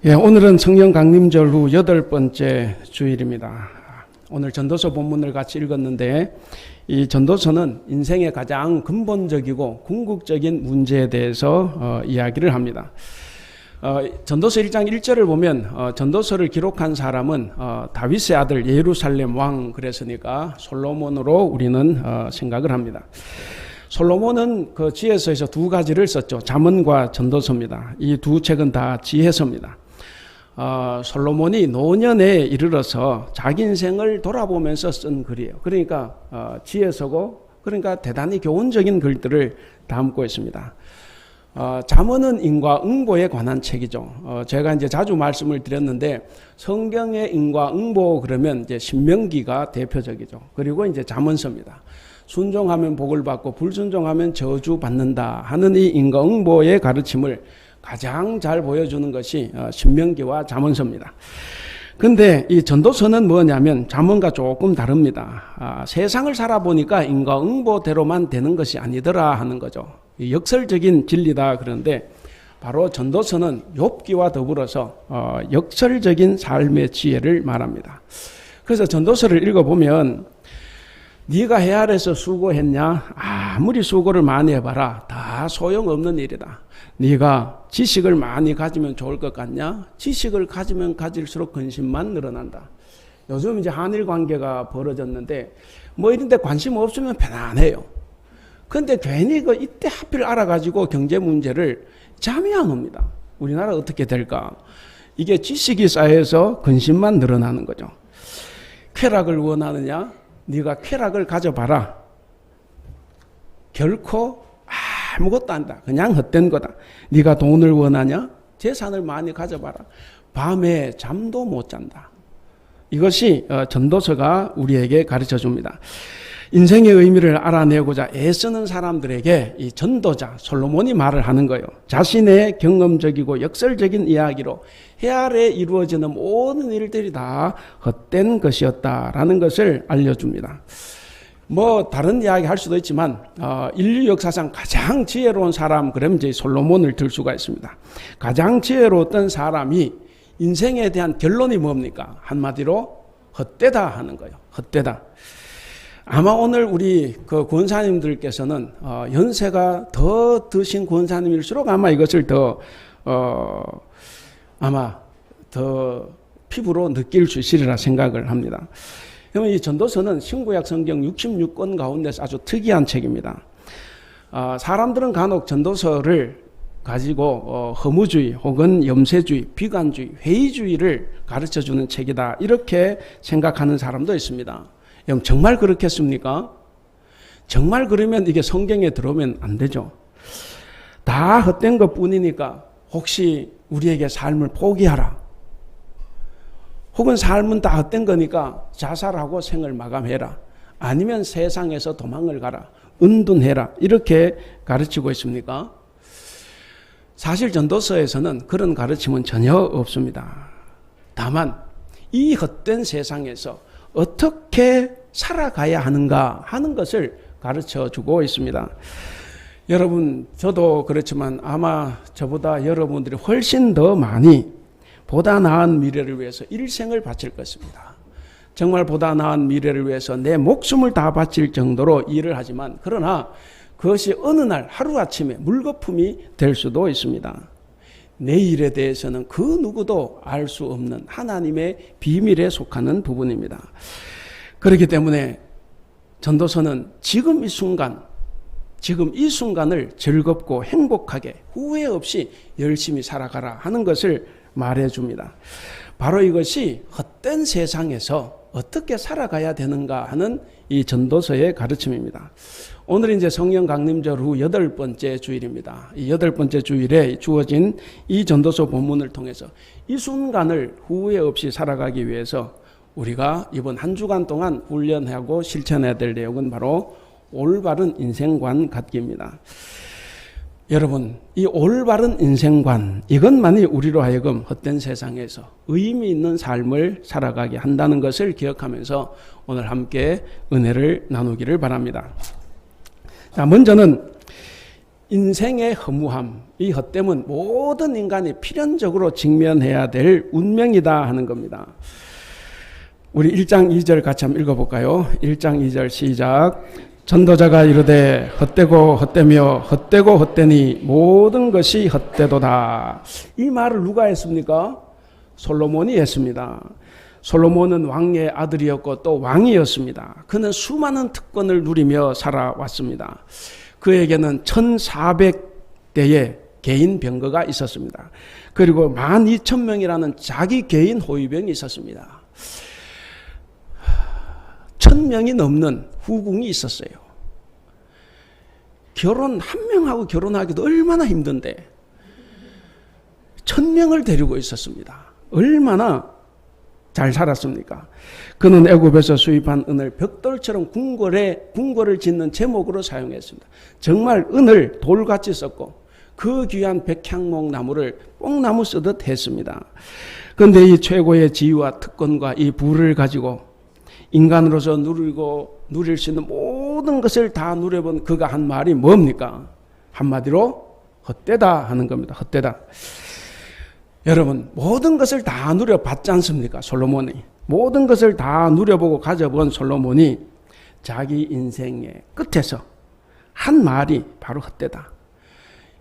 예, 오늘은 성령 강림절 후 8번째 주일입니다. 오늘 전도서 본문을 같이 읽었는데 이 전도서는 인생의 가장 근본적이고 궁극적인 문제에 대해서 이야기를 합니다. 전도서 1장 1절을 보면 전도서를 기록한 사람은 다윗의 아들 예루살렘 왕 그랬으니까 솔로몬으로 우리는 생각을 합니다. 솔로몬은 그 지혜서에서 두 가지를 썼죠. 잠언과 전도서입니다. 이 두 책은 다 지혜서입니다. 솔로몬이 노년에 이르러서 자기 인생을 돌아보면서 쓴 글이에요. 그러니까 지혜서고 그러니까 대단히 교훈적인 글들을 담고 있습니다. 잠언은 인과응보에 관한 책이죠. 제가 이제 자주 말씀을 드렸는데 성경의 인과응보 그러면 이제 신명기가 대표적이죠. 그리고 이제 잠언서입니다. 순종하면 복을 받고 불순종하면 저주 받는다 하는 이 인과응보의 가르침을 가장 잘 보여주는 것이 신명기와 잠언서입니다. 근데 이 전도서는 뭐냐면 잠언과 조금 다릅니다. 세상을 살아보니까 인과응보대로만 되는 것이 아니더라 하는 거죠. 역설적인 진리다 그러는데 바로 전도서는 욥기와 더불어서 역설적인 삶의 지혜를 말합니다. 그래서 전도서를 읽어보면 네가 해 아래서 수고했냐? 아무리 수고를 많이 해봐라. 다 소용없는 일이다. 네가 지식을 많이 가지면 좋을 것 같냐? 지식을 가지면 가질수록 근심만 늘어난다. 요즘 이제 한일 관계가 벌어졌는데 뭐 이런 데 관심 없으면 편안해요. 근데 괜히 이때 하필 알아가지고 경제 문제를 잠이 안 옵니다. 우리나라 어떻게 될까? 이게 지식이 쌓여서 근심만 늘어나는 거죠. 쾌락을 원하느냐? 네가 쾌락을 가져봐라. 결코 아무것도 안다. 그냥 헛된 거다. 네가 돈을 원하냐? 재산을 많이 가져봐라. 밤에 잠도 못 잔다. 이것이 전도서가 우리에게 가르쳐 줍니다. 인생의 의미를 알아내고자 애쓰는 사람들에게 이 전도자 솔로몬이 말을 하는 거예요. 자신의 경험적이고 역설적인 이야기로 해 아래 이루어지는 모든 일들이 다 헛된 것이었다라는 것을 알려줍니다. 뭐 다른 이야기 할 수도 있지만 인류 역사상 가장 지혜로운 사람 그러면 이제 솔로몬을 들 수가 있습니다. 가장 지혜로웠던 사람이 인생에 대한 결론이 뭡니까? 한마디로 헛되다 하는 거예요. 헛되다. 아마 오늘 우리 그 권사님들께서는 연세가 더 드신 권사님일수록 아마 이것을 아마 더 피부로 느낄 수 있으리라 생각을 합니다. 그러면 이 전도서는 신구약 성경 66권 가운데서 아주 특이한 책입니다. 사람들은 간혹 전도서를 가지고 허무주의 혹은 염세주의, 비관주의, 회의주의를 가르쳐주는 책이다 이렇게 생각하는 사람도 있습니다. 여러분 정말 그렇겠습니까? 정말 그러면 이게 성경에 들어오면 안 되죠. 다 헛된 것뿐이니까 혹시 우리에게 삶을 포기하라. 혹은 삶은 다 헛된 거니까 자살하고 생을 마감해라. 아니면 세상에서 도망을 가라. 은둔해라. 이렇게 가르치고 있습니까? 사실 전도서에서는 그런 가르침은 전혀 없습니다. 다만 이 헛된 세상에서 어떻게 살아가야 하는가 하는 것을 가르쳐주고 있습니다. 여러분 저도 그렇지만 아마 저보다 여러분들이 훨씬 더 많이 보다 나은 미래를 위해서 일생을 바칠 것입니다. 정말 보다 나은 미래를 위해서 내 목숨을 다 바칠 정도로 일을 하지만 그러나 그것이 어느 날 하루아침에 물거품이 될 수도 있습니다. 내일에 대해서는 그 누구도 알 수 없는 하나님의 비밀에 속하는 부분입니다. 그렇기 때문에 전도서는 지금 이 순간을 즐겁고 행복하게 후회 없이 열심히 살아가라 하는 것을 말해줍니다. 바로 이것이 헛된 세상에서 어떻게 살아가야 되는가 하는 이 전도서의 가르침입니다. 오늘 이제 성령 강림절 후 8번째 주일입니다. 이 8번째 주일에 주어진 이 전도서 본문을 통해서 이 순간을 후회 없이 살아가기 위해서 우리가 이번 한 주간 동안 훈련하고 실천해야 될 내용은 바로 올바른 인생관 갖기입니다. 여러분, 이 올바른 인생관, 이것만이 우리로 하여금 헛된 세상에서 의미 있는 삶을 살아가게 한다는 것을 기억하면서 오늘 함께 은혜를 나누기를 바랍니다. 자, 먼저는 인생의 허무함, 이 헛됨은 모든 인간이 필연적으로 직면해야 될 운명이다 하는 겁니다. 우리 1장 2절 같이 한번 읽어볼까요? 1장 2절 시작. 전도자가 이르되 헛되고 헛되며 헛되고 헛되니 모든 것이 헛되도다. 이 말을 누가 했습니까? 솔로몬이 했습니다. 솔로몬은 왕의 아들이었고 또 왕이었습니다. 그는 수많은 특권을 누리며 살아왔습니다. 그에게는 1400대의 개인 병거가 있었습니다. 그리고 12,000명이라는 자기 개인 호위병이 있었습니다. 1000명이 넘는 후궁이 있었어요. 한 명하고 결혼하기도 얼마나 힘든데 1000명을 데리고 있었습니다. 얼마나 잘 살았습니까? 그는 애굽에서 수입한 은을 벽돌처럼 궁궐을 짓는 제목으로 사용했습니다. 정말 은을 돌같이 썼고 그 귀한 백향목 나무를 뽕나무 쓰듯 했습니다. 그런데 이 최고의 지위와 특권과 이 부를 가지고 인간으로서 누릴 수 있는 모든 것을 다 누려본 그가 한 말이 뭡니까? 한마디로 헛되다 하는 겁니다. 헛되다. 여러분, 모든 것을 다 누려봤지 않습니까? 솔로몬이. 모든 것을 다 누려보고 가져본 솔로몬이 자기 인생의 끝에서 한 말이 바로 헛되다.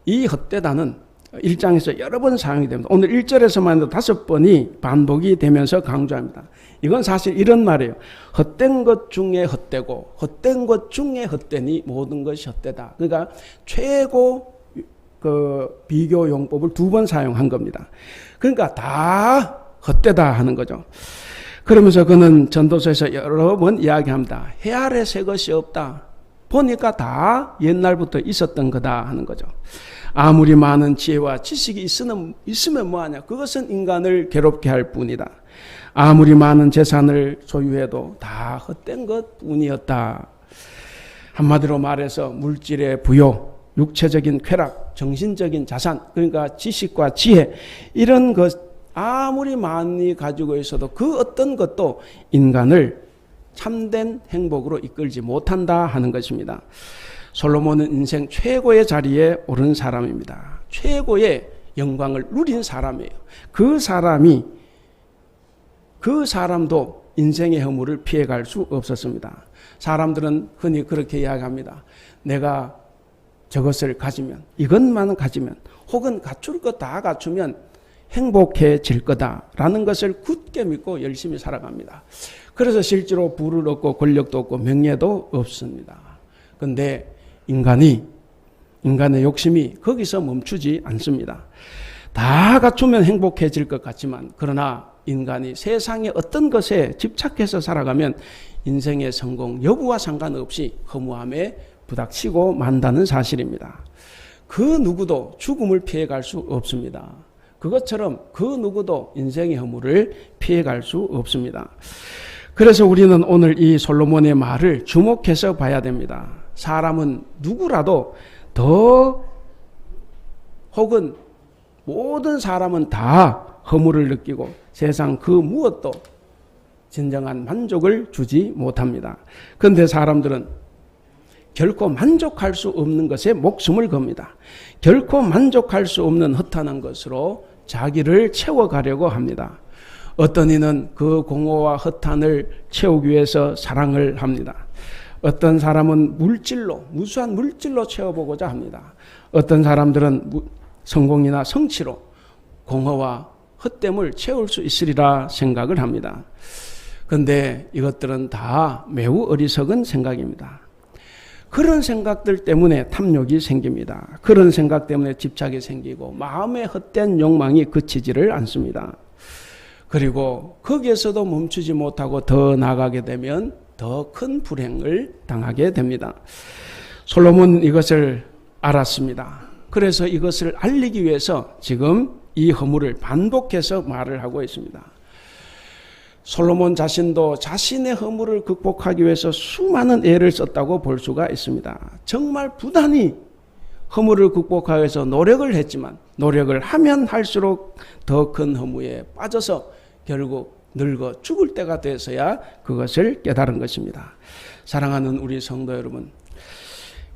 이 헛되다는 1장에서 여러 번 사용이 됩니다. 오늘 1절에서만 해도 5번이 반복이 되면서 강조합니다. 이건 사실 이런 말이에요. 헛된 것 중에 헛되고 헛된 것 중에 헛되니 모든 것이 헛되다. 그러니까 최고 비교 용법을 2번 사용한 겁니다. 그러니까 다 헛되다 하는 거죠. 그러면서 그는 전도서에서 여러 번 이야기합니다. 해 아래 새 것이 없다. 보니까 다 옛날부터 있었던 거다 하는 거죠. 아무리 많은 지혜와 지식이 있으면 뭐하냐. 그것은 인간을 괴롭게 할 뿐이다. 아무리 많은 재산을 소유해도 다 헛된 것 뿐이었다. 한마디로 말해서 물질의 부요, 육체적인 쾌락, 정신적인 자산, 그러니까 지식과 지혜, 이런 것 아무리 많이 가지고 있어도 그 어떤 것도 인간을 참된 행복으로 이끌지 못한다 하는 것입니다. 솔로몬은 인생 최고의 자리에 오른 사람입니다. 최고의 영광을 누린 사람이에요. 그 사람도 인생의 허물을 피해갈 수 없었습니다. 사람들은 흔히 그렇게 이야기합니다. 내가 저것을 가지면, 이것만은 가지면, 혹은 갖출 것 다 갖추면 행복해질 거다라는 것을 굳게 믿고 열심히 살아갑니다. 그래서 실제로 부를 얻고 권력도 얻고 명예도 없습니다. 그런데 인간의 욕심이 거기서 멈추지 않습니다. 다 갖추면 행복해질 것 같지만, 그러나 인간이 세상의 어떤 것에 집착해서 살아가면 인생의 성공 여부와 상관없이 허무함에 부닥치고 만다는 사실입니다. 그 누구도 죽음을 피해갈 수 없습니다. 그것처럼 그 누구도 인생의 허물을 피해갈 수 없습니다. 그래서 우리는 오늘 이 솔로몬의 말을 주목해서 봐야 됩니다. 사람은 누구라도 혹은 모든 사람은 다 허물을 느끼고 세상 그 무엇도 진정한 만족을 주지 못합니다. 그런데 사람들은 결코 만족할 수 없는 것에 목숨을 겁니다. 결코 만족할 수 없는 허탄한 것으로 자기를 채워가려고 합니다. 어떤 이는 그 공허와 허탄을 채우기 위해서 사랑을 합니다. 어떤 사람은 무수한 물질로 채워보고자 합니다. 어떤 사람들은 성공이나 성취로 공허와 헛됨을 채울 수 있으리라 생각을 합니다. 그런데 이것들은 다 매우 어리석은 생각입니다. 그런 생각들 때문에 탐욕이 생깁니다. 그런 생각 때문에 집착이 생기고 마음의 헛된 욕망이 그치지를 않습니다. 그리고 거기에서도 멈추지 못하고 더 나아가게 되면 더 큰 불행을 당하게 됩니다. 솔로몬은 이것을 알았습니다. 그래서 이것을 알리기 위해서 지금 이 허물을 반복해서 말을 하고 있습니다. 솔로몬 자신도 자신의 허물을 극복하기 위해서 수많은 애를 썼다고 볼 수가 있습니다. 정말 부단히 허물을 극복하기 위해서 노력을 했지만 노력을 하면 할수록 더 큰 허무에 빠져서 결국 늙어 죽을 때가 돼서야 그것을 깨달은 것입니다. 사랑하는 우리 성도 여러분,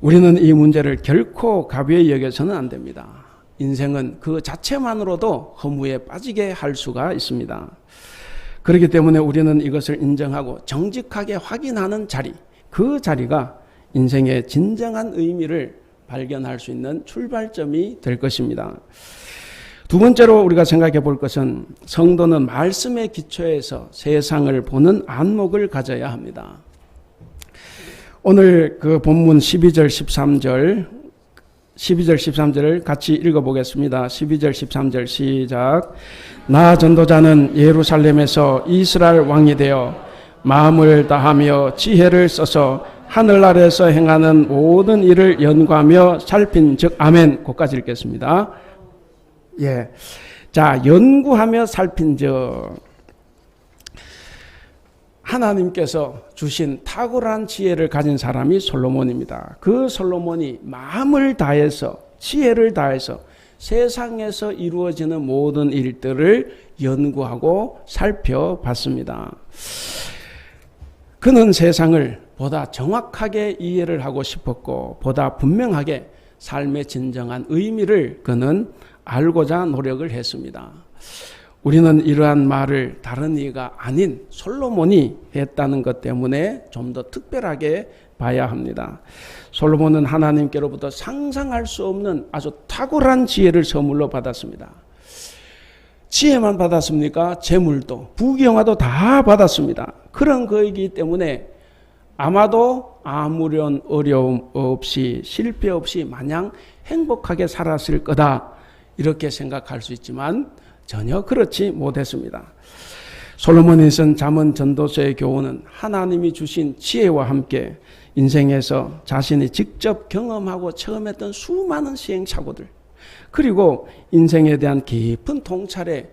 우리는 이 문제를 결코 가벼이 여겨서는 안 됩니다. 인생은 그 자체만으로도 허무에 빠지게 할 수가 있습니다. 그렇기 때문에 우리는 이것을 인정하고 정직하게 확인하는 자리, 그 자리가 인생의 진정한 의미를 발견할 수 있는 출발점이 될 것입니다. 두 번째로 우리가 생각해 볼 것은 성도는 말씀의 기초에서 세상을 보는 안목을 가져야 합니다. 오늘 그 본문 12절 13절을 같이 읽어보겠습니다. 12절 13절 시작. 나 전도자는 예루살렘에서 이스라엘 왕이 되어 마음을 다하며 지혜를 써서 하늘 아래에서 행하는 모든 일을 연구하며 살핀 즉 아멘. 거기까지 읽겠습니다. 예. 자, 연구하며 살핀 즉 하나님께서 주신 탁월한 지혜를 가진 사람이 솔로몬입니다. 그 솔로몬이 마음을 다해서 지혜를 다해서 세상에서 이루어지는 모든 일들을 연구하고 살펴봤습니다. 그는 세상을 보다 정확하게 이해를 하고 싶었고 보다 분명하게 삶의 진정한 의미를 그는 알고자 노력을 했습니다. 우리는 이러한 말을 다른 이가 아닌 솔로몬이 했다는 것 때문에 좀 더 특별하게 봐야 합니다. 솔로몬은 하나님께로부터 상상할 수 없는 아주 탁월한 지혜를 선물로 받았습니다. 지혜만 받았습니까? 재물도 부귀영화도 다 받았습니다. 그런 거이기 때문에 아마도 아무런 어려움 없이 실패 없이 마냥 행복하게 살았을 거다 이렇게 생각할 수 있지만 전혀 그렇지 못했습니다. 솔로몬이 쓴 잠언 전도서의 교훈은 하나님이 주신 지혜와 함께 인생에서 자신이 직접 경험하고 체험했던 수많은 시행착오들 그리고 인생에 대한 깊은 통찰의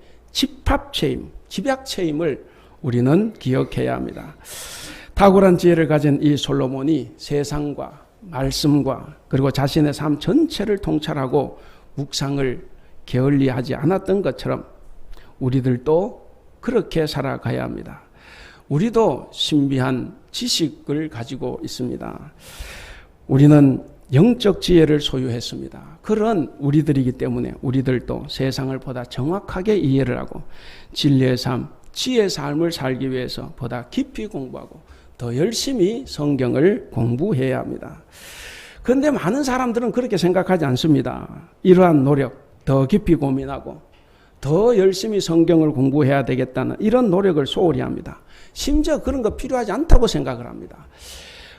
집약체임을 우리는 기억해야 합니다. 탁월한 지혜를 가진 이 솔로몬이 세상과 말씀과 그리고 자신의 삶 전체를 통찰하고 묵상을 게을리하지 않았던 것처럼 우리들도 그렇게 살아가야 합니다. 우리도 신비한 지식을 가지고 있습니다. 우리는 영적 지혜를 소유했습니다. 그런 우리들이기 때문에 우리들도 세상을 보다 정확하게 이해를 하고 진리의 삶, 지혜의 삶을 살기 위해서 보다 깊이 공부하고 더 열심히 성경을 공부해야 합니다. 그런데 많은 사람들은 그렇게 생각하지 않습니다. 이러한 노력, 더 깊이 고민하고 더 열심히 성경을 공부해야 되겠다는 이런 노력을 소홀히 합니다. 심지어 그런 거 필요하지 않다고 생각을 합니다.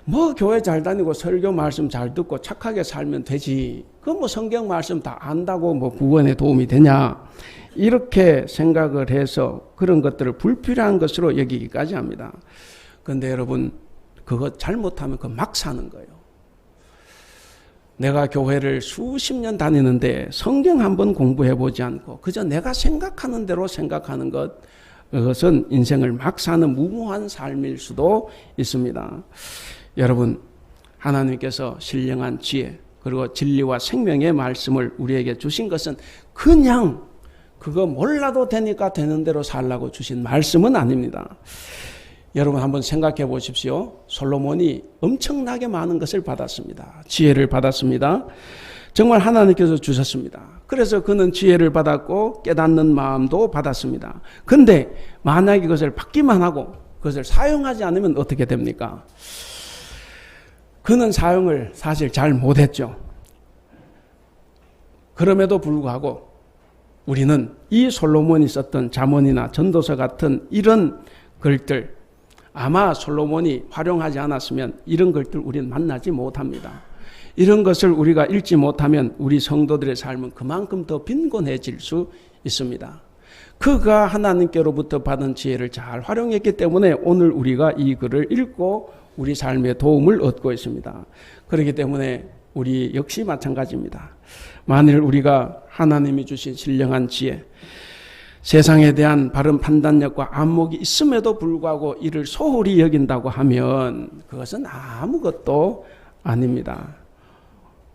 뭐 교회 잘 다니고 설교 말씀 잘 듣고 착하게 살면 되지. 그 뭐 성경 말씀 다 안다고 뭐 구원에 도움이 되냐. 이렇게 생각을 해서 그런 것들을 불필요한 것으로 여기기까지 합니다. 그런데 여러분 그거 잘못하면 그거 막 사는 거예요. 내가 교회를 수십 년 다니는데 성경 한번 공부해보지 않고 그저 내가 생각하는 대로 생각하는 그것은 인생을 막 사는 무모한 삶일 수도 있습니다. 여러분 하나님께서 신령한 지혜 그리고 진리와 생명의 말씀을 우리에게 주신 것은 그냥 그거 몰라도 되니까 되는 대로 살라고 주신 말씀은 아닙니다. 여러분 한번 생각해 보십시오. 솔로몬이 엄청나게 많은 것을 받았습니다. 지혜를 받았습니다. 정말 하나님께서 주셨습니다. 그래서 그는 지혜를 받았고 깨닫는 마음도 받았습니다. 그런데 만약에 그것을 받기만 하고 그것을 사용하지 않으면 어떻게 됩니까? 그는 사용을 사실 잘 못했죠. 그럼에도 불구하고 우리는 이 솔로몬이 썼던 잠언이나 전도서 같은 이런 글들 아마 솔로몬이 활용하지 않았으면 이런 것들 우리는 만나지 못합니다. 이런 것을 우리가 읽지 못하면 우리 성도들의 삶은 그만큼 더 빈곤해질 수 있습니다. 그가 하나님께로부터 받은 지혜를 잘 활용했기 때문에 오늘 우리가 이 글을 읽고 우리 삶에 도움을 얻고 있습니다. 그렇기 때문에 우리 역시 마찬가지입니다. 만일 우리가 하나님이 주신 신령한 지혜 세상에 대한 바른 판단력과 안목이 있음에도 불구하고 이를 소홀히 여긴다고 하면 그것은 아무것도 아닙니다.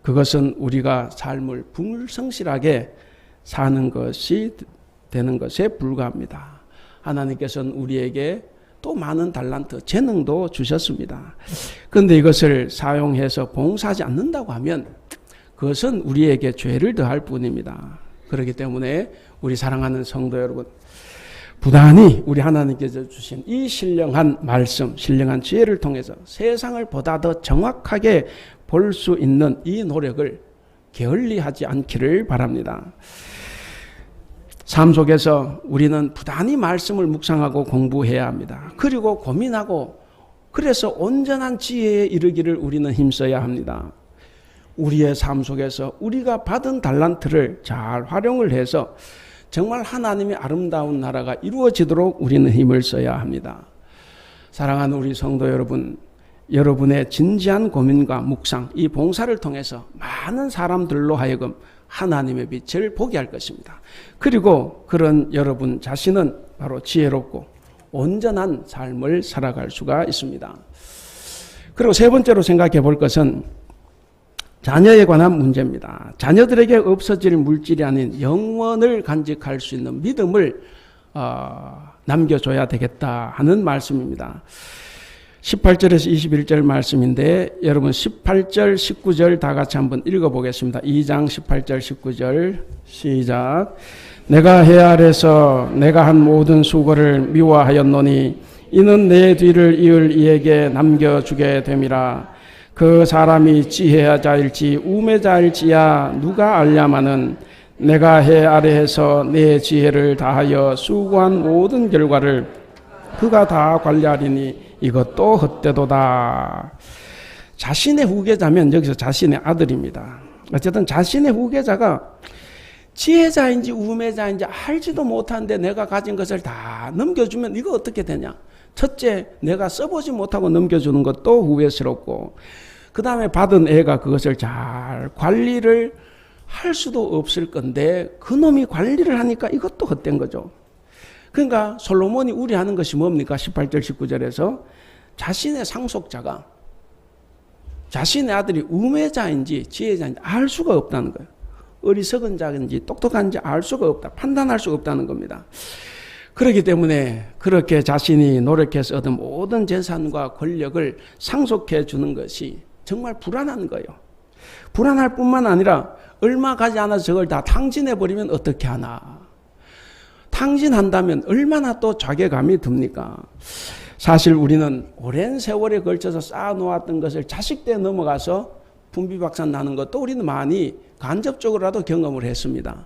그것은 우리가 삶을 불성실하게 사는 것이 되는 것에 불과합니다. 하나님께서는 우리에게 또 많은 달란트, 재능도 주셨습니다. 그런데 이것을 사용해서 봉사하지 않는다고 하면 그것은 우리에게 죄를 더할 뿐입니다. 그렇기 때문에 우리 사랑하는 성도 여러분, 부단히 우리 하나님께서 주신 이 신령한 말씀, 신령한 지혜를 통해서 세상을 보다 더 정확하게 볼 수 있는 이 노력을 게을리하지 않기를 바랍니다. 삶 속에서 우리는 부단히 말씀을 묵상하고 공부해야 합니다. 그리고 고민하고 그래서 온전한 지혜에 이르기를 우리는 힘써야 합니다. 우리의 삶 속에서 우리가 받은 달란트를 잘 활용을 해서 정말 하나님의 아름다운 나라가 이루어지도록 우리는 힘을 써야 합니다. 사랑하는 우리 성도 여러분, 여러분의 진지한 고민과 묵상, 이 봉사를 통해서 많은 사람들로 하여금 하나님의 빛을 보게 할 것입니다. 그리고 그런 여러분 자신은 바로 지혜롭고 온전한 삶을 살아갈 수가 있습니다. 그리고 세 번째로 생각해 볼 것은 자녀에 관한 문제입니다. 자녀들에게 없어질 물질이 아닌 영원을 간직할 수 있는 믿음을 남겨줘야 되겠다 하는 말씀입니다. 18절에서 21절 말씀인데 여러분 18절 19절 다 같이 한번 읽어보겠습니다. 2장 18절 19절 시작. 내가 해 아래서 내가 한 모든 수고를 미워하였노니 이는 내 뒤를 이을 이에게 남겨주게 됨이라. 그 사람이 지혜자일지 우매자일지야 누가 알냐마는 내가 해 아래에서 내 지혜를 다하여 수고한 모든 결과를 그가 다 관리하리니 이것도 헛되도다. 자신의 후계자면 여기서 자신의 아들입니다. 어쨌든 자신의 후계자가 지혜자인지 우매자인지 알지도 못하는데 내가 가진 것을 다 넘겨주면 이거 어떻게 되냐. 첫째, 내가 써보지 못하고 넘겨주는 것도 후회스럽고 그 다음에 받은 애가 그것을 잘 관리를 할 수도 없을 건데 그놈이 관리를 하니까 이것도 헛된 거죠. 그러니까 솔로몬이 우려하는 것이 뭡니까? 18절 19절에서 자신의 상속자가 자신의 아들이 우매자인지 지혜자인지 알 수가 없다는 거예요. 어리석은 자인지 똑똑한지 알 수가 없다. 판단할 수가 없다는 겁니다. 그렇기 때문에 그렇게 자신이 노력해서 얻은 모든 재산과 권력을 상속해 주는 것이 정말 불안한 거예요. 불안할 뿐만 아니라 얼마 가지 않아서 저걸 다 탕진해버리면 어떻게 하나. 탕진한다면 얼마나 또 자괴감이 듭니까? 사실 우리는 오랜 세월에 걸쳐서 쌓아놓았던 것을 자식 때 넘어가서 분비박산 나는 것도 우리는 많이 간접적으로라도 경험을 했습니다.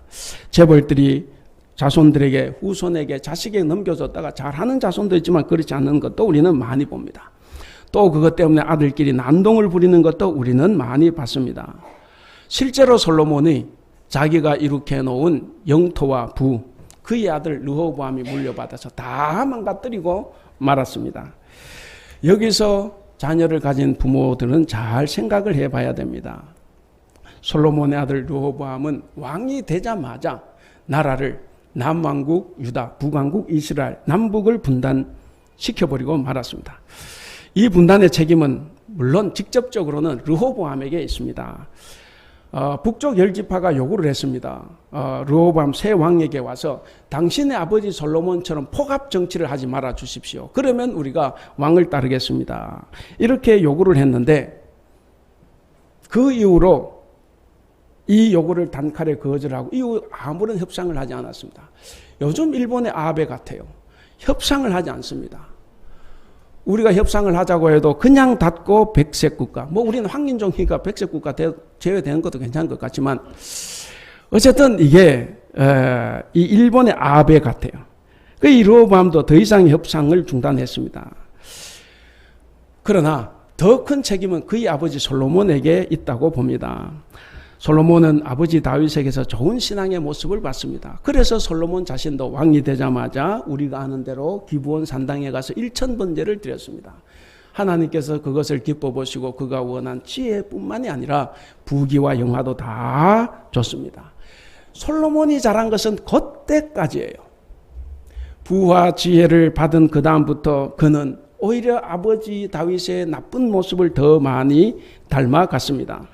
재벌들이 자손들에게 후손에게 자식에게 넘겨줬다가 잘하는 자손도 있지만 그렇지 않은 것도 우리는 많이 봅니다. 또 그것 때문에 아들끼리 난동을 부리는 것도 우리는 많이 봤습니다. 실제로 솔로몬이 자기가 이룩해 놓은 영토와 부, 그의 아들 르호보암이 물려받아서 다 망가뜨리고 말았습니다. 여기서 자녀를 가진 부모들은 잘 생각을 해봐야 됩니다. 솔로몬의 아들 르호보암은 왕이 되자마자 나라를 남왕국 유다, 북왕국 이스라엘, 남북을 분단시켜버리고 말았습니다. 이 분단의 책임은 물론 직접적으로는 르호보암에게 있습니다. 북쪽 열지파가 요구를 했습니다. 르호보암 새 왕에게 와서 당신의 아버지 솔로몬처럼 포갑 정치를 하지 말아 주십시오. 그러면 우리가 왕을 따르겠습니다. 이렇게 요구를 했는데 그 이후로 이 요구를 단칼에 거절하고 이후 아무런 협상을 하지 않았습니다. 요즘 일본의 아베 같아요. 협상을 하지 않습니다. 우리가 협상을 하자고 해도 그냥 닫고 백색 국가, 뭐 우리는 황인종이니까 백색 국가 제외되는 것도 괜찮은 것 같지만 어쨌든 이게 이 일본의 아베 같아요. 이 르호보암도 더 이상 협상을 중단했습니다. 그러나 더 큰 책임은 그의 아버지 솔로몬에게 있다고 봅니다. 솔로몬은 아버지 다윗에게서 좋은 신앙의 모습을 봤습니다. 그래서 솔로몬 자신도 왕이 되자마자 우리가 아는 대로 기브온 산당에 가서 1000번제를 드렸습니다. 하나님께서 그것을 기뻐 보시고 그가 원한 지혜뿐만이 아니라 부귀와 영화도 다 줬습니다. 솔로몬이 잘한 것은 그때까지예요. 부와 지혜를 받은 그 다음부터 그는 오히려 아버지 다윗의 나쁜 모습을 더 많이 닮아갔습니다.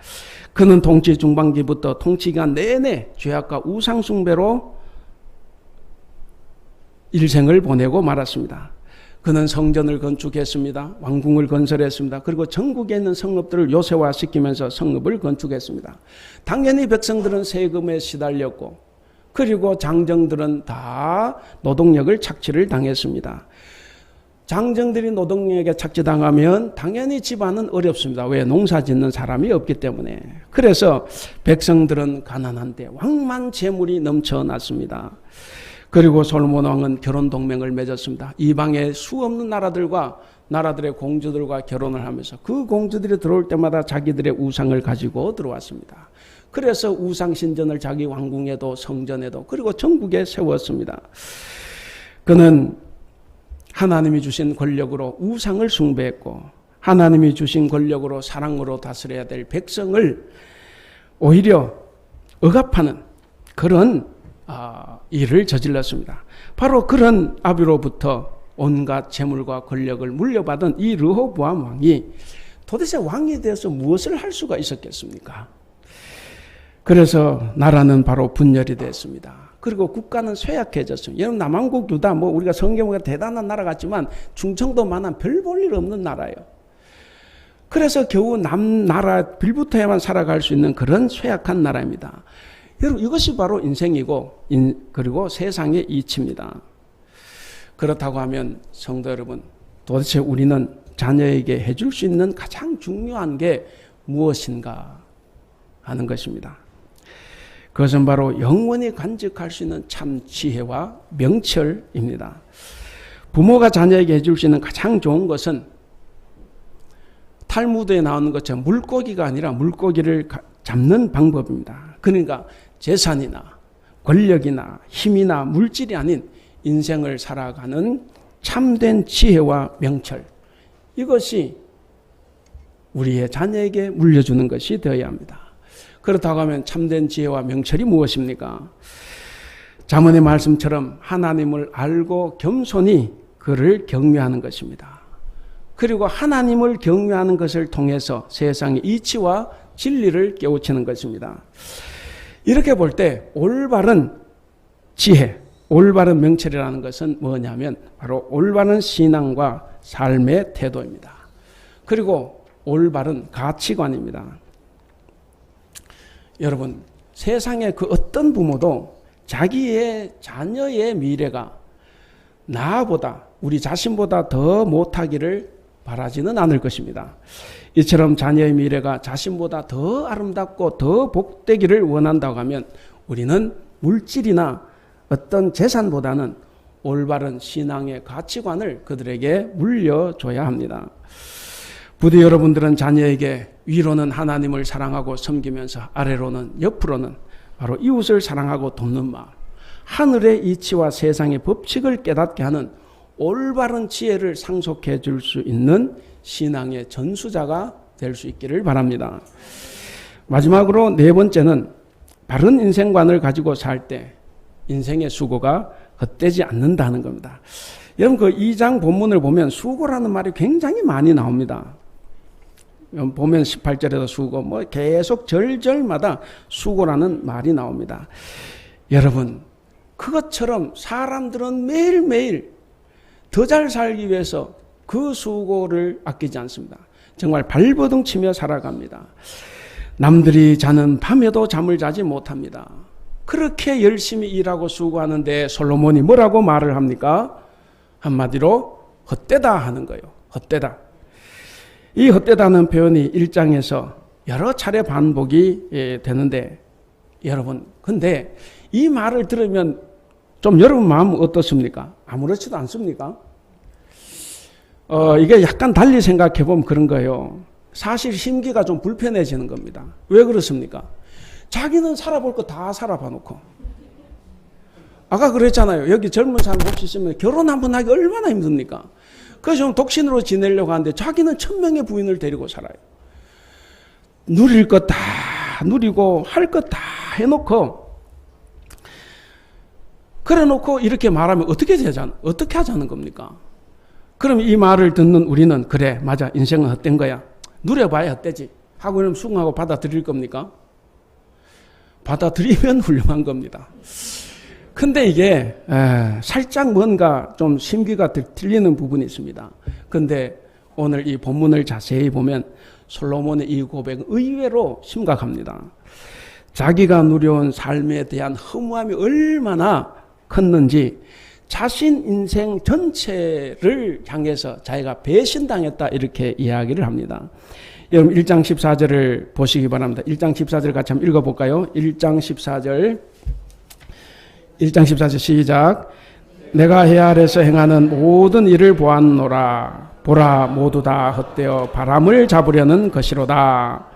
그는 통치 중반기부터 통치기간 내내 죄악과 우상숭배로 일생을 보내고 말았습니다. 그는 성전을 건축했습니다. 왕궁을 건설했습니다. 그리고 전국에 있는 성읍들을 요새화시키면서 성읍을 건축했습니다. 당연히 백성들은 세금에 시달렸고 그리고 장정들은 다 노동력을 착취를 당했습니다. 장정들이 노동력에 착취당하면 당연히 집안은 어렵습니다. 왜? 농사 짓는 사람이 없기 때문에. 그래서 백성들은 가난한데 왕만 재물이 넘쳐났습니다. 그리고 솔로몬 왕은 결혼 동맹을 맺었습니다. 이방의 수없는 나라들의 공주들과 결혼을 하면서 그 공주들이 들어올 때마다 자기들의 우상을 가지고 들어왔습니다. 그래서 우상 신전을 자기 왕궁에도 성전에도 그리고 전국에 세웠습니다. 그는 하나님이 주신 권력으로 우상을 숭배했고 하나님이 주신 권력으로 사랑으로 다스려야 될 백성을 오히려 억압하는 그런 일을 저질렀습니다. 바로 그런 아비로부터 온갖 재물과 권력을 물려받은 이 르호보암 왕이 도대체 왕이 되어서 무엇을 할 수가 있었겠습니까? 그래서 나라는 바로 분열이 됐습니다. 그리고 국가는 쇠약해졌습니다. 여러분 남한국 유다 우리가 성경보다 대단한 나라 같지만 충청도만한 별 볼 일 없는 나라예요. 그래서 겨우 남나라 빌붙어야만 살아갈 수 있는 그런 쇠약한 나라입니다. 여러분 이것이 바로 인생이고 그리고 세상의 이치입니다. 그렇다고 하면 성도 여러분 도대체 우리는 자녀에게 해줄 수 있는 가장 중요한 게 무엇인가 하는 것입니다. 그것은 바로 영원히 간직할 수 있는 참 지혜와 명철입니다. 부모가 자녀에게 해줄 수 있는 가장 좋은 것은 탈무드에 나오는 것처럼 물고기가 아니라 물고기를 잡는 방법입니다. 그러니까 재산이나 권력이나 힘이나 물질이 아닌 인생을 살아가는 참된 지혜와 명철, 이것이 우리의 자녀에게 물려주는 것이 되어야 합니다. 그렇다고 하면 참된 지혜와 명철이 무엇입니까? 잠언의 말씀처럼 하나님을 알고 겸손히 그를 경외하는 것입니다. 그리고 하나님을 경외하는 것을 통해서 세상의 이치와 진리를 깨우치는 것입니다. 이렇게 볼 때 올바른 지혜, 올바른 명철이라는 것은 뭐냐면 바로 올바른 신앙과 삶의 태도입니다. 그리고 올바른 가치관입니다. 여러분, 세상의 그 어떤 부모도 자기의 자녀의 미래가 나보다 우리 자신보다 더 못하기를 바라지는 않을 것입니다. 이처럼 자녀의 미래가 자신보다 더 아름답고 더 복되기를 원한다고 하면 우리는 물질이나 어떤 재산보다는 올바른 신앙의 가치관을 그들에게 물려줘야 합니다. 부디 여러분들은 자녀에게 위로는 하나님을 사랑하고 섬기면서 아래로는 옆으로는 바로 이웃을 사랑하고 돕는 마음, 하늘의 이치와 세상의 법칙을 깨닫게 하는 올바른 지혜를 상속해 줄 수 있는 신앙의 전수자가 될 수 있기를 바랍니다. 마지막으로 네 번째는 바른 인생관을 가지고 살 때 인생의 수고가 헛되지 않는다는 겁니다. 여러분 그 2장 본문을 보면 수고라는 말이 굉장히 많이 나옵니다. 보면 18절에도 수고, 계속 절절마다 수고라는 말이 나옵니다. 여러분, 그것처럼 사람들은 매일매일 더 잘 살기 위해서 그 수고를 아끼지 않습니다. 정말 발버둥 치며 살아갑니다. 남들이 자는 밤에도 잠을 자지 못합니다. 그렇게 열심히 일하고 수고하는데 솔로몬이 뭐라고 말을 합니까? 한마디로 헛되다 하는 거예요. 헛되다. 이 헛되다는 표현이 1장에서 여러 차례 반복이 되는데 여러분, 근데 이 말을 들으면 좀 여러분 마음 어떻습니까? 아무렇지도 않습니까? 이게 약간 달리 생각해 보면 그런 거예요. 사실 심기가 좀 불편해지는 겁니다. 왜 그렇습니까? 자기는 살아볼 거 다 살아봐 놓고. 아까 그랬잖아요. 여기 젊은 사람 혹시 있으면 결혼 한번 하기 얼마나 힘듭니까? 그래서 좀 독신으로 지내려고 하는데 자기는 1000명의 부인을 데리고 살아요. 누릴 것 다 누리고 할 것 다 해놓고 그래 놓고 이렇게 말하면 어떻게 하자는 겁니까? 그럼 이 말을 듣는 우리는 그래 맞아 인생은 헛된 거야. 누려봐야 헛되지 하고 그럼 수긍하고 받아들일 겁니까? 받아들이면 훌륭한 겁니다. 근데 이게 살짝 뭔가 좀 심기가 틀리는 부분이 있습니다. 근데 오늘 이 본문을 자세히 보면 솔로몬의 이 고백은 의외로 심각합니다. 자기가 누려온 삶에 대한 허무함이 얼마나 컸는지 자신 인생 전체를 향해서 자기가 배신당했다 이렇게 이야기를 합니다. 여러분 1장 14절을 보시기 바랍니다. 1장 14절 같이 한번 읽어볼까요? 1장 14절 시작. 내가 해 아래서 행하는 모든 일을 보았노라. 보라 모두 다 헛되어 바람을 잡으려는 것이로다.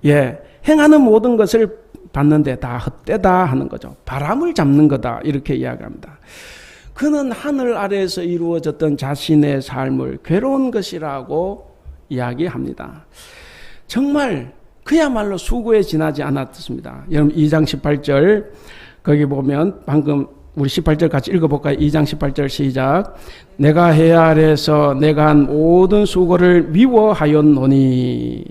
예, 행하는 모든 것을 봤는데 다 헛되다 하는 거죠. 바람을 잡는 거다 이렇게 이야기합니다. 그는 하늘 아래에서 이루어졌던 자신의 삶을 괴로운 것이라고 이야기합니다. 정말 그야말로 수고에 지나지 않았습니다. 여러분 2장 18절 거기 보면 방금 우리 18절 같이 읽어볼까요? 2장 18절 시작. 내가 해 아래에서 내가 한 모든 수고를 미워하였노니.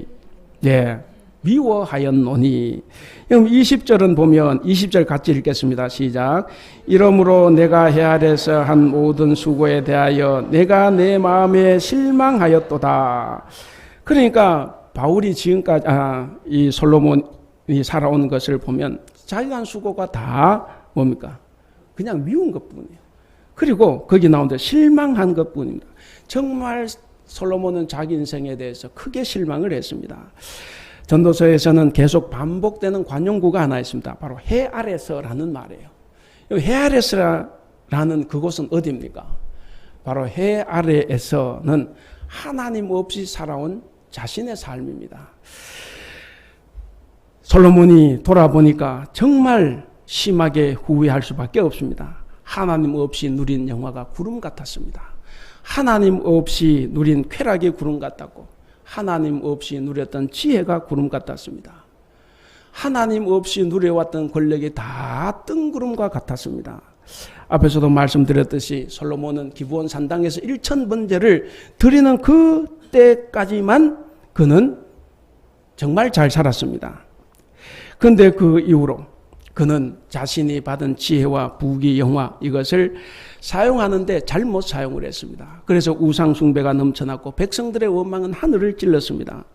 예, 미워하였노니. 그럼 20절은 보면 20절 같이 읽겠습니다. 시작. 이러므로 내가 해 아래에서 한 모든 수고에 대하여 내가 내 마음에 실망하였도다. 그러니까 바울이 지금까지 이 솔로몬이 살아온 것을 보면 자기가 한 수고가 다 뭡니까? 그냥 미운 것뿐이에요. 그리고 거기 나오는데 실망한 것뿐입니다. 정말 솔로몬은 자기 인생에 대해서 크게 실망을 했습니다. 전도서에서는 계속 반복되는 관용구가 하나 있습니다. 바로 해 아래서라는 말이에요. 해 아래서라는 그곳은 어디입니까? 바로 해 아래에서는 하나님 없이 살아온 자신의 삶입니다. 솔로몬이 돌아보니까 정말 심하게 후회할 수밖에 없습니다. 하나님 없이 누린 영화가 구름 같았습니다. 하나님 없이 누린 쾌락이 구름 같았고 하나님 없이 누렸던 지혜가 구름 같았습니다. 하나님 없이 누려왔던 권력이 다 뜬구름과 같았습니다. 앞에서도 말씀드렸듯이 솔로몬은 기브온 산당에서 1000번제를 드리는 그때까지만 그는 정말 잘 살았습니다. 그런데 그 이후로 그는 자신이 받은 지혜와 부귀 영화 이것을 사용하는데 잘못 사용을 했습니다. 그래서 우상 숭배가 넘쳐났고 백성들의 원망은 하늘을 찔렀습니다.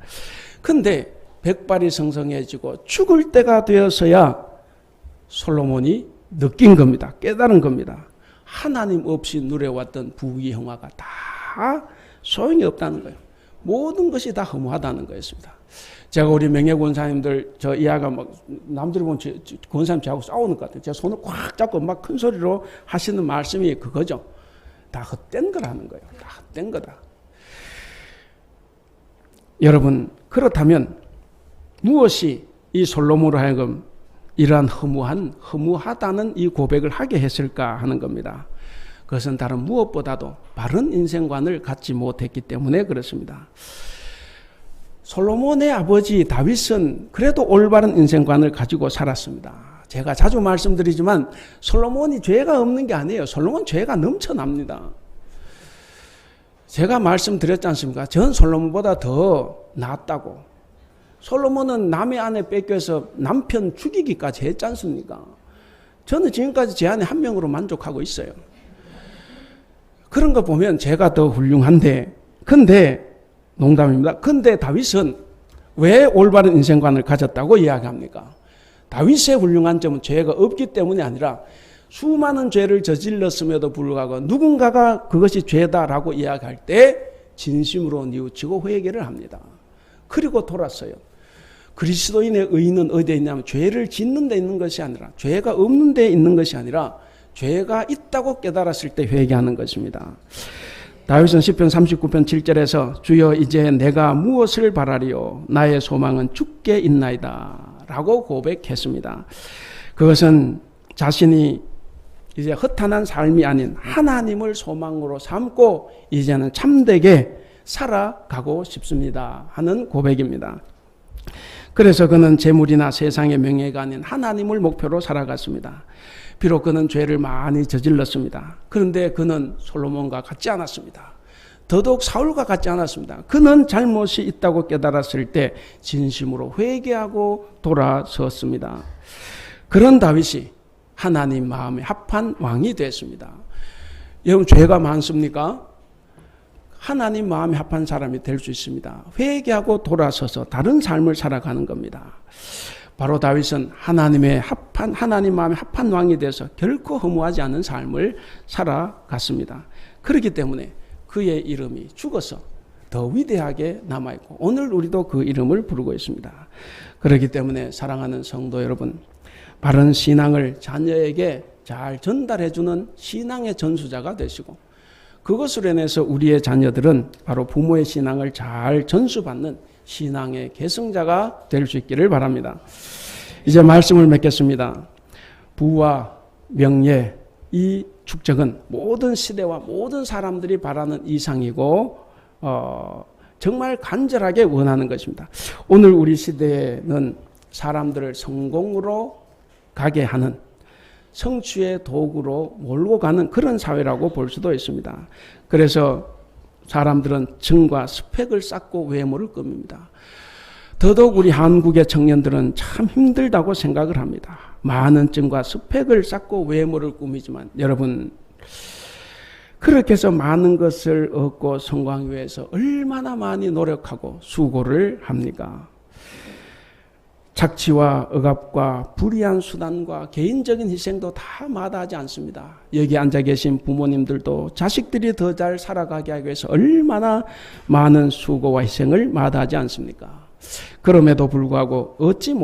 그런데 백발이 성성해지고 죽을 때가 되어서야 솔로몬이 느낀 겁니다. 깨달은 겁니다. 하나님 없이 누려왔던 부귀 영화가 다 소용이 없다는 거예요. 모든 것이 다 허무하다는 거였습니다. 제가 우리 명예 권사님들 저 이야기가 막 남들이 보면 권사님 저하고 싸우는 것 같아요. 제가 손을 꽉 잡고 막 큰 소리로 하시는 말씀이 그거죠. 다 헛된 거라는 거예요. 다 헛된 거다. 여러분 그렇다면 무엇이 이 솔로몬으로 하여금 이러한 허무하다는 이 고백을 하게 했을까 하는 겁니다. 그것은 다른 무엇보다도 바른 인생관을 갖지 못했기 때문에 그렇습니다. 솔로몬의 아버지 다윗은 그래도 올바른 인생관을 가지고 살았습니다. 제가 자주 말씀드리지만 솔로몬이 죄가 없는 게 아니에요. 솔로몬 죄가 넘쳐납니다. 제가 말씀드렸지 않습니까? 전 솔로몬보다 더 낫다고. 솔로몬은 남의 아내 뺏겨서 남편 죽이기까지 했지 않습니까? 저는 지금까지 제 아내 한 명으로 만족하고 있어요. 그런 거 보면 제가 더 훌륭한데, 근데 농담입니다. 근데 다윗은 왜 올바른 인생관을 가졌다고 이야기합니까? 다윗의 훌륭한 점은 죄가 없기 때문이 아니라 수많은 죄를 저질렀음에도 불구하고 누군가가 그것이 죄다라고 이야기할 때 진심으로 뉘우치고 회개를 합니다. 그리고 돌았어요. 그리스도인의 의는 어디에 있냐면 죄를 짓는 데 있는 것이 아니라 죄가 없는 데 있는 것이 아니라 죄가 있다고 깨달았을 때 회개하는 것입니다. 다윗은 시편 39편 7절에서 주여 이제 내가 무엇을 바라리요 나의 소망은 주께 있나이다 라고 고백했습니다. 그것은 자신이 이제 허탄한 삶이 아닌 하나님을 소망으로 삼고 이제는 참되게 살아가고 싶습니다 하는 고백입니다. 그래서 그는 재물이나 세상의 명예가 아닌 하나님을 목표로 살아갔습니다. 비록 그는 죄를 많이 저질렀습니다. 그런데 그는 솔로몬과 같지 않았습니다. 더더욱 사울과 같지 않았습니다. 그는 잘못이 있다고 깨달았을 때 진심으로 회개하고 돌아섰습니다. 그런 다윗이 하나님 마음에 합한 왕이 됐습니다. 여러분 죄가 많습니까? 하나님 마음에 합한 사람이 될 수 있습니다. 회개하고 돌아서서 다른 삶을 살아가는 겁니다. 바로 다윗은 하나님 마음에 합한 왕이 돼서 결코 허무하지 않은 삶을 살아갔습니다. 그렇기 때문에 그의 이름이 죽어서 더 위대하게 남아있고 오늘 우리도 그 이름을 부르고 있습니다. 그렇기 때문에 사랑하는 성도 여러분, 바른 신앙을 자녀에게 잘 전달해주는 신앙의 전수자가 되시고 그것으로 인해서 우리의 자녀들은 바로 부모의 신앙을 잘 전수받는 신앙의 계승자가 될 수 있기를 바랍니다. 이제 말씀을 맺겠습니다. 부와 명예, 이 축적은 모든 시대와 모든 사람들이 바라는 이상이고 정말 간절하게 원하는 것입니다. 오늘 우리 시대에는 사람들을 성공으로 가게 하는 성취의 도구로 몰고 가는 그런 사회라고 볼 수도 있습니다. 그래서 사람들은 증과 스펙을 쌓고 외모를 꾸밉니다. 더더욱 우리 한국의 청년들은 참 힘들다고 생각을 합니다. 많은 증과 스펙을 쌓고 외모를 꾸미지만 여러분, 그렇게 해서 많은 것을 얻고 성공하기 위해서 얼마나 많이 노력하고 수고를 합니까? 착취와 억압과 불의한 수단과 개인적인 희생도 다 마다하지 않습니다. 여기 앉아 계신 부모님들도 자식들이 더 잘 살아가게 하기 위해서 얼마나 많은 수고와 희생을 마다하지 않습니까? 그럼에도 불구하고 얻지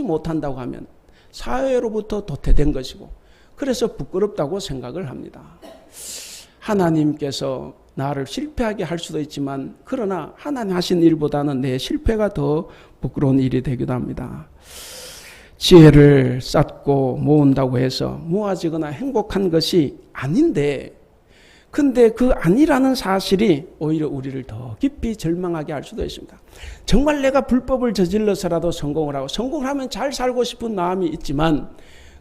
못한다고 하면 사회로부터 도태된 것이고 그래서 부끄럽다고 생각을 합니다. 하나님께서 나를 실패하게 할 수도 있지만 그러나 하나님 하신 일보다는 내 실패가 더 부끄러운 일이 되기도 합니다. 지혜를 쌓고 모은다고 해서 모아지거나 행복한 것이 아닌데 근데 그 아니라는 사실이 오히려 우리를 더 깊이 절망하게 할 수도 있습니다. 정말 내가 불법을 저질러서라도 성공을 하고 성공을 하면 잘 살고 싶은 마음이 있지만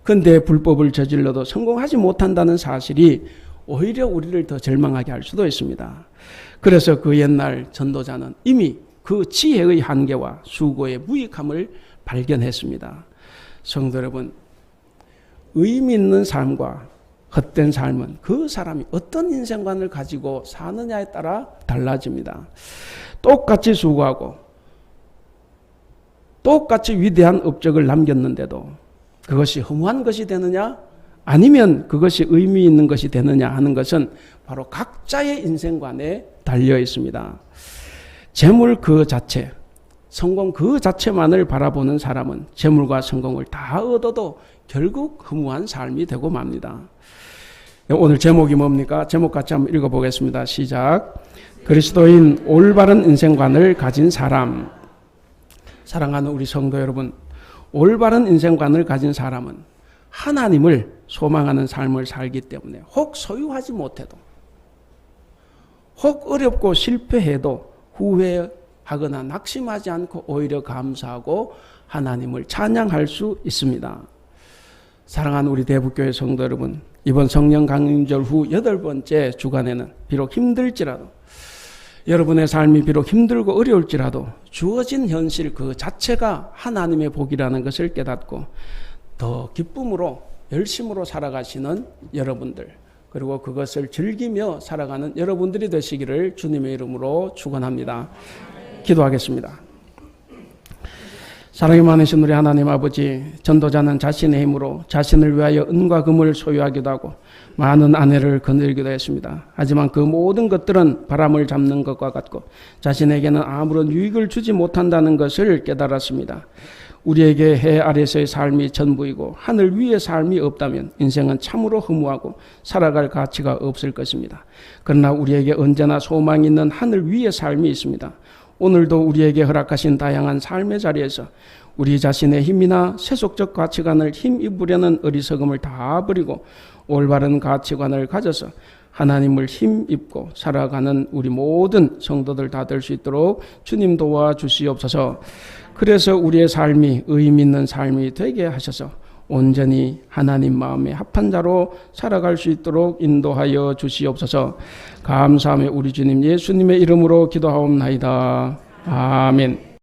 근데 불법을 저질러도 성공하지 못한다는 사실이 오히려 우리를 더 절망하게 할 수도 있습니다. 그래서 그 옛날 전도자는 이미 그 지혜의 한계와 수고의 무익함을 발견했습니다. 성도 여러분, 의미 있는 삶과 헛된 삶은 그 사람이 어떤 인생관을 가지고 사느냐에 따라 달라집니다. 똑같이 수고하고 똑같이 위대한 업적을 남겼는데도 그것이 허무한 것이 되느냐 아니면 그것이 의미 있는 것이 되느냐 하는 것은 바로 각자의 인생관에 달려 있습니다. 재물 그 자체, 성공 그 자체만을 바라보는 사람은 재물과 성공을 다 얻어도 결국 허무한 삶이 되고 맙니다. 오늘 제목이 뭡니까? 제목 같이 한번 읽어보겠습니다. 시작. 그리스도인 올바른 인생관을 가진 사람. 사랑하는 우리 성도 여러분, 올바른 인생관을 가진 사람은 하나님을 소망하는 삶을 살기 때문에 혹 소유하지 못해도 혹 어렵고 실패해도 후회하거나 낙심하지 않고 오히려 감사하고 하나님을 찬양할 수 있습니다. 사랑하는 우리 대북교회 성도 여러분, 이번 성령 강림절 후 8번째 주간에는 비록 힘들지라도 여러분의 삶이 비록 힘들고 어려울지라도 주어진 현실 그 자체가 하나님의 복이라는 것을 깨닫고 더 기쁨으로 열심으로 살아가시는 여러분들, 그리고 그것을 즐기며 살아가는 여러분들이 되시기를 주님의 이름으로 축원합니다. 기도하겠습니다. 사랑이 많으신 우리 하나님 아버지, 전도자는 자신의 힘으로 자신을 위하여 은과 금을 소유하기도 하고 많은 아내를 거느리기도 했습니다. 하지만 그 모든 것들은 바람을 잡는 것과 같고 자신에게는 아무런 유익을 주지 못한다는 것을 깨달았습니다. 우리에게 해 아래서의 삶이 전부이고 하늘 위의 삶이 없다면 인생은 참으로 허무하고 살아갈 가치가 없을 것입니다. 그러나 우리에게 언제나 소망이 있는 하늘 위의 삶이 있습니다. 오늘도 우리에게 허락하신 다양한 삶의 자리에서 우리 자신의 힘이나 세속적 가치관을 힘입으려는 어리석음을 다 버리고 올바른 가치관을 가져서 하나님을 힘입고 살아가는 우리 모든 성도들 다 될 수 있도록 주님 도와주시옵소서. 그래서 우리의 삶이 의미 있는 삶이 되게 하셔서 온전히 하나님 마음에 합한 자로 살아갈 수 있도록 인도하여 주시옵소서. 감사하며 우리 주님 예수님의 이름으로 기도하옵나이다. 아멘.